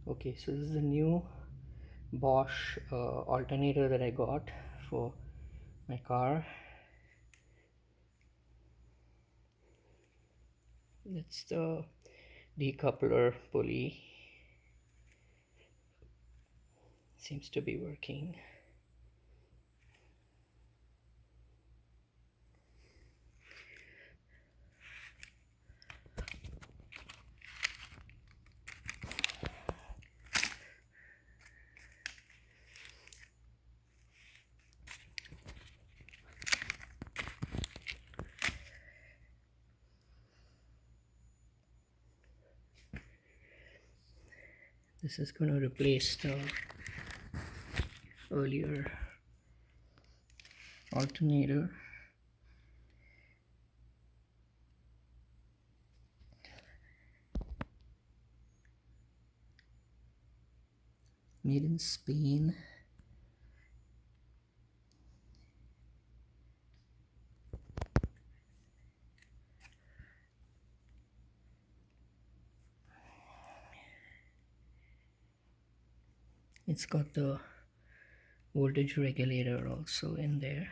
Okay, so this is the new Bosch alternator that I got for my car. That's the decoupler pulley. Seems to be working. This is going to replace the earlier alternator. Made in Spain. It's got the voltage regulator also in there.